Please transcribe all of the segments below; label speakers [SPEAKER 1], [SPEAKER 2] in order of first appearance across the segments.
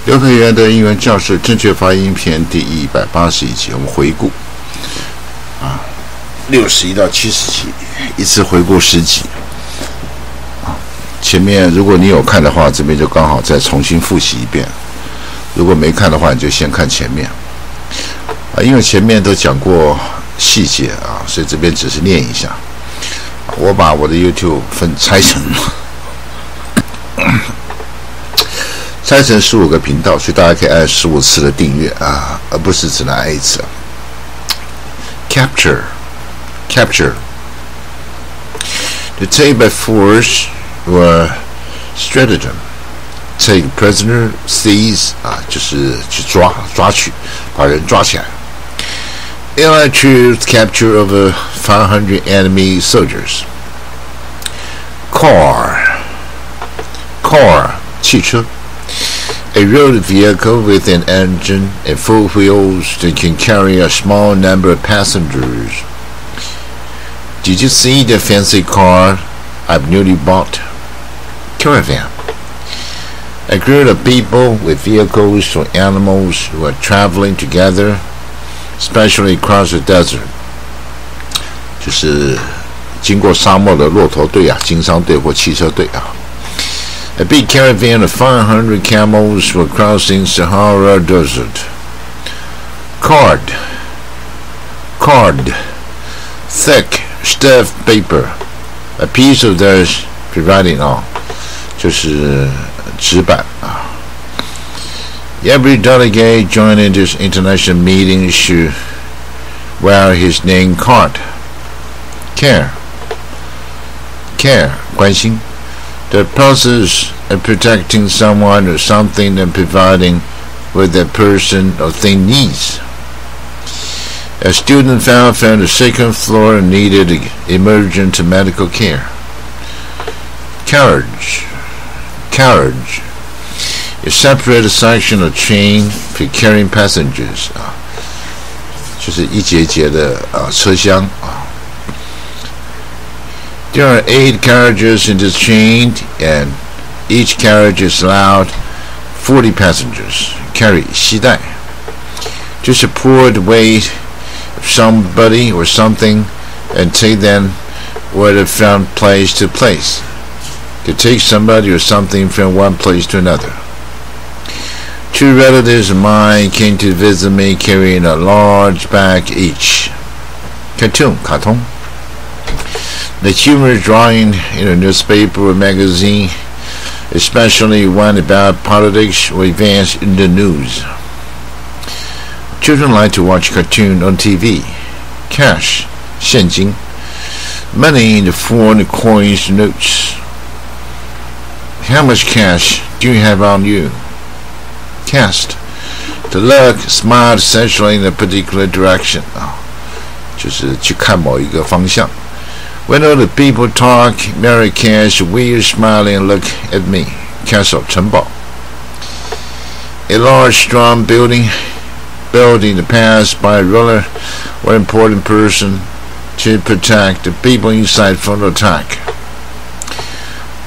[SPEAKER 1] 刘培元的英文教室正确发音篇第180集，我们回顾61到70集，一次回顾10集。前面如果你有看的话，这边就刚好再重新复习一遍；如果没看的话，你就先看前面因为前面都讲过细节所以这边只是念一下。我把我的 YouTube 拆成15个频道，所以大家可以按15次的订阅而不是只能按一次。Capture to take by force or stratagem, take prisoner, seize 就是去抓取，把人抓起来。Allied troops capture over 500 enemy soldiers. Car 汽车。A road vehicle with an engine and 4 wheels that can carry a small number of passengers. Did you see the fancy car I've newly bought? Caravan. A group of people with vehicles or animals who are traveling together, especially across the desert. 就是经过沙漠的骆驼队经商队或汽车队A big caravan of 500 camels were crossing Sahara Desert. Card. Thick, stiff paper. A piece of theirs providing 就是纸板Every delegate joining this international meeting should wear his name card. Care. 关心。The process of protecting someone or something and providing what that person or thing needs. A student fell from the 2nd floor and needed emergent medical care. Carriage. A separate section of train for carrying passengers. 就是一节节的车厢There are 8 carriages in this train, and each carriage is allowed 40 passengers. Carry 携带 to support the weight of somebody or something and take them from place to place. To take somebody or something from one place to another. 2 relatives of mine came to visit me carrying a large bag each. Cartoon 卡通The humorous drawing in a newspaper or magazine, especially one about politics or events in the news. Children like to watch cartoons on TV. Cash, 现金 Money in the form of coins and notes. How much cash do you have on you? Cast. To look, smile essentially in a particular direction. 就是去看某一个方向。When other people talk, Mary Cash, weird smiling and look at me. Castle, 城堡 A large strong building built in the past by a ruler or important person to protect the people inside from attack.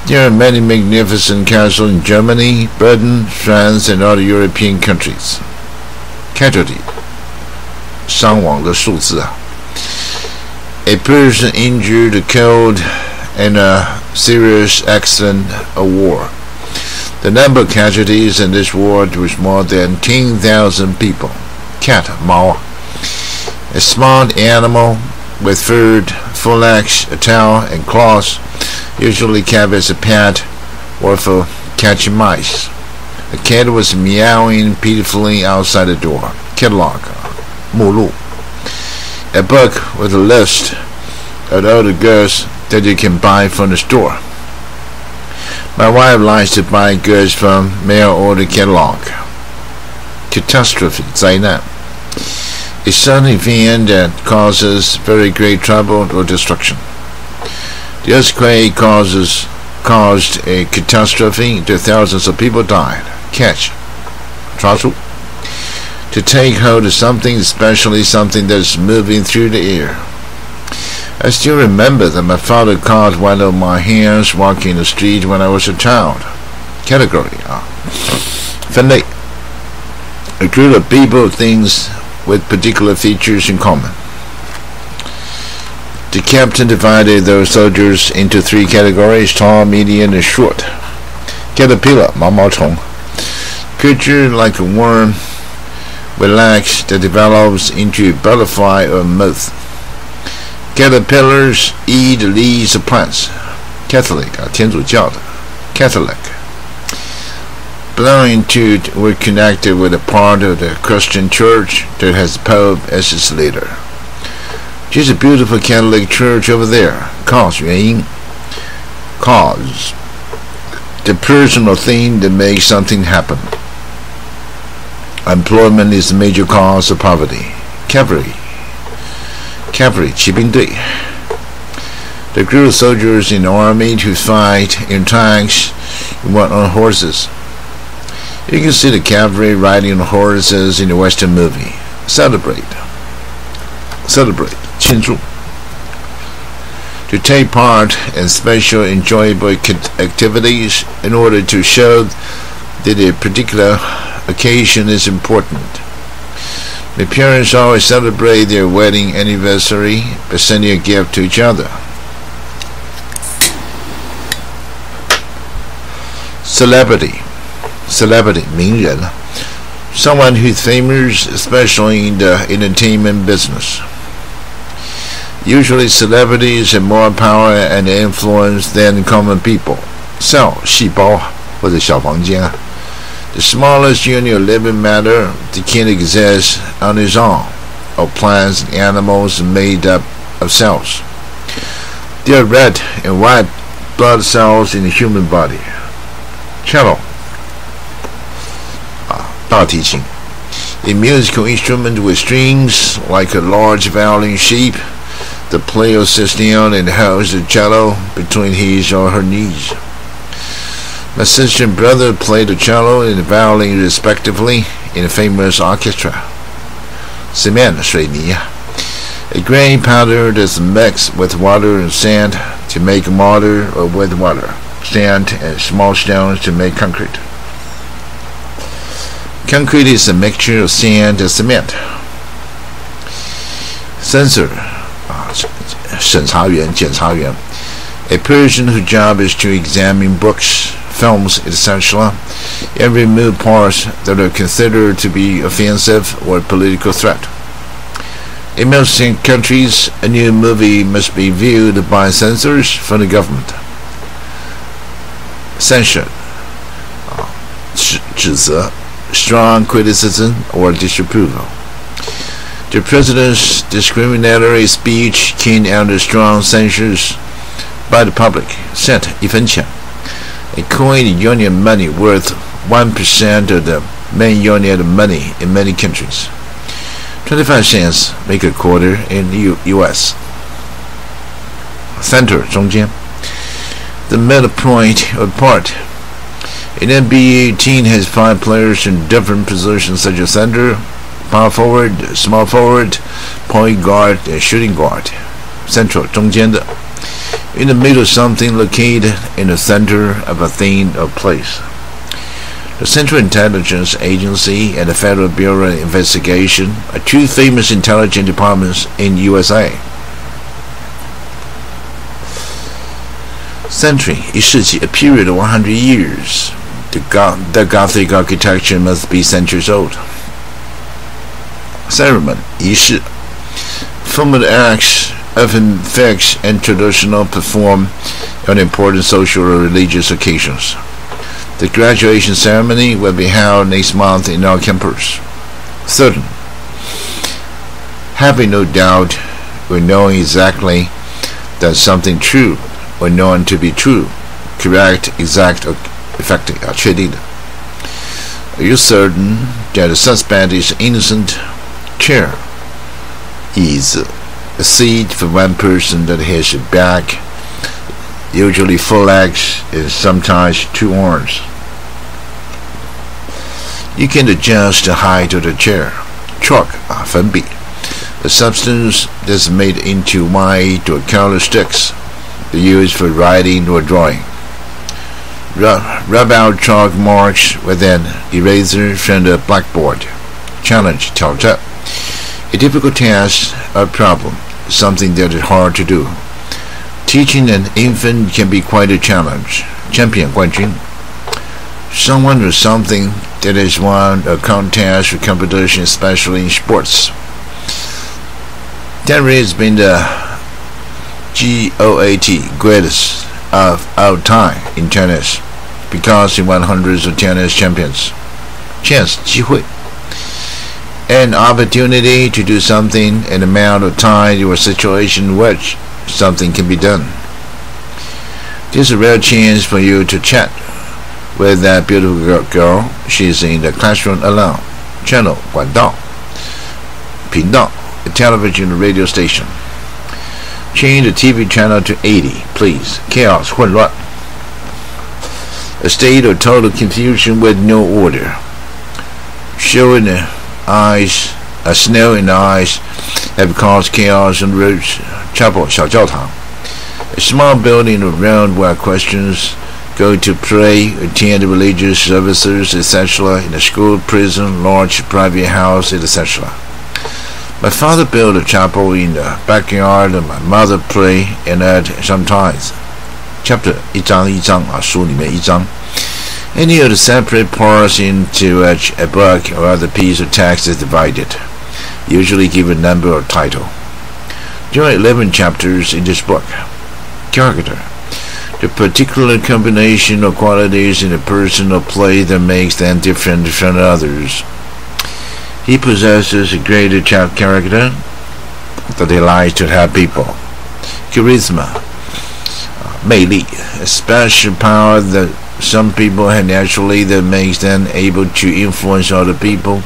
[SPEAKER 1] There are many magnificent castles in Germany, Britain, France, and other European countries. Casualty 伤亡的数字A person injured or killed in a serious accident or war. The number of casualties in this war was more than 10,000 people. Cat, 猫 A small animal with fur, full legs, a tail, and claws, usually kept as a pet or for catching mice. The cat was meowing pitifully outside the door. Catalog, 目录A book with a list of all the goods that you can buy from the store. My wife likes to buy goods from mail-order catalog. Catastrophe, 灾难 A sudden event that causes very great trouble or destruction. The earthquake caused a catastrophe that thousands of people died. Catch, 抓住To take hold of something, especially something that's moving through the air. I still remember that my father caught one of my hands walking the street when I was a child. Category 分类 A group of people or things with particular features in common. The captain divided those soldiers into 3 categories: tall, medium, and short. Caterpillar, 毛毛虫. Creature like a worm, relaxed, that develops into a butterfly or moth. Caterpillars eat the leaves of plants. Catholic, 天主教的 Catholic. Belonging to or connected with a part of the Christian church that has the Pope as its leader. Just a beautiful Catholic church over there. Cause, 原因 Cause, the personal thing that makes something happen. Employment is the major cause of poverty. Cavalry, 骑兵队. The group of soldiers in the army who fight in tanks and on horses. You can see the cavalry riding on horses in the Western movie. Celebrate, 庆祝. To take part in special enjoyable activities in order to show that a particular occasion is important. The parents always celebrate their wedding anniversary by sending a gift to each other. Celebrity, 名人, someone who's famous, especially in the entertainment business. Usually celebrities have more power and influence than common people. Cell, 细胞或者小房间. The smallest unit of living matter that can't exist on its own, or plants and animals made up of cells. There are red and white blood cells in the human body. Cello, 大提琴, a musical instrument with strings like a large violin shape. The player sits down and holds the cello between his or her knees. My sister and brother play the cello and the violin respectively in a famous orchestra. Cement, 水泥, a grain powder that's mixed with water and sand to make mortar, or with water, sand, and small stones to make concrete. Concrete is a mixture of sand and cement. Censor, 审查员, 检察员, a person whose job is to examine books, films, etc., and remove parts that are considered to be offensive or a political threat. In most countries, a new movie must be viewed by censors from the government. Censure, 指责, strong criticism or disapproval. The president's discriminatory speech came under strong censures by the public. Cent, 1分钱. A coin in union money worth 1% of the main unit money in many countries. 25 cents make a quarter in the U.S. Center, 中间. The middle point or part. An NBA team has 5 players in different positions such as center, power forward, small forward, point guard, and shooting guard. Central, 中间的. In the middle, something located in the center of a thing or place. The Central Intelligence Agency and the Federal Bureau of Investigation are 2 famous intelligence departments in USA. Century, 一世纪, a period of 100 years. The Gothic architecture must be centuries old. Ceremony, 仪式, formal acts often fixed and traditional performed on important social or religious occasions. The graduation ceremony will be held next month in our campus. Certain, having no doubt or knowing exactly that something true or known to be true, correct, exact, or effective, 确定的. Are you certain that the suspect is innocent? Chair, 椅子, a seat for one person that has a back, usually 4 legs and sometimes 2 arms. You can adjust the height of the chair. Chalk, 粉笔, a substance that's made into white or color sticks, used for writing or drawing. Rub out chalk marks with an eraser from the blackboard. challenge 挑战 a difficult task or problem, something that is hard to do. Teaching an infant can be quite a challenge. champion 冠军 someone or something that has won a contest or competition, especially in sports. That has been the GOAT, greatest of all time in tennis, because he won hundreds of tennis champions. Chance 机会 an opportunity to do something, an amount of time or situation in which something can be done. This is a rare chance for you to chat with that beautiful girl. She is in the classroom alone. Channel 管道频道 a television or radio station. Change the TV channel to 80, please. Chaos 混乱 a state of total confusion with no order. Snow in the eyes have caused chaos on roads. Chapel 小教堂 a small building around where Christians go to pray, attend religious services, etc. in a school, prison, large private house, etc. My father built a chapel in the backyard and my mother pray in it sometimes. Chapter 一章一章书里面一章 Any of the separate parts into which a book or other piece of text is divided, usually give a number or title. There are 11 chapters in this book. Character, the particular combination of qualities in a person or place that makes them different from others. He possesses a greater character that he likes to help people. Charisma, 魅力 a special power that some people have naturally that makes them able to influence other people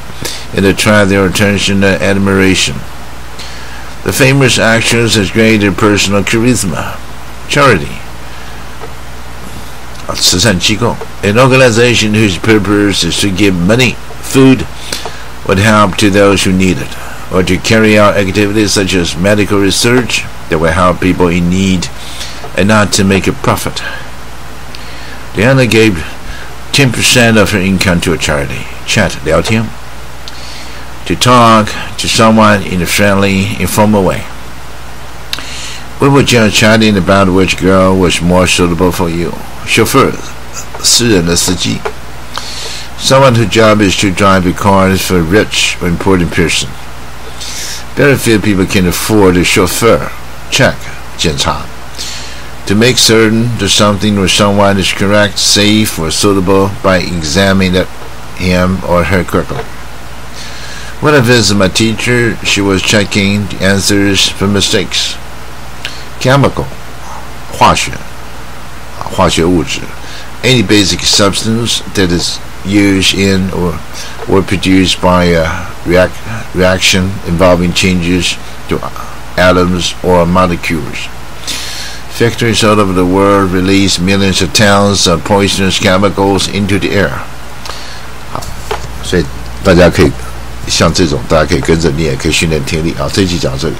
[SPEAKER 1] and attract their attention and admiration. The famous actress has greater personal charisma. Charity, 慈善机构 an organization whose purpose is to give money, food, or help to those who need it, or to carry out activities such as medical research that will help people in need and not to make a profit. Diana gave 10% of her income to a charity. Chat 聊天 to talk to someone in a friendly, informal way. We were just chatting about which girl was more suitable for you. Chauffeur, 私人的司机 someone whose job is to drive the cars for a rich or important person. Very few people can afford a chauffeur. Check, 检查 to make certain that something or someone is correct, safe, or suitable by examining him or her quickly. When I visited my teacher, she was checking the answers for mistakes. Chemical, 化学物质 any basic substance that is used in or produced by a reaction involving changes to atoms or molecules. Factories all over the world release millions of tons of poisonous chemicals into the air. 好，所以大家可以像这种，大家可以跟着，你也可以训练听力。好，这一集讲到这里。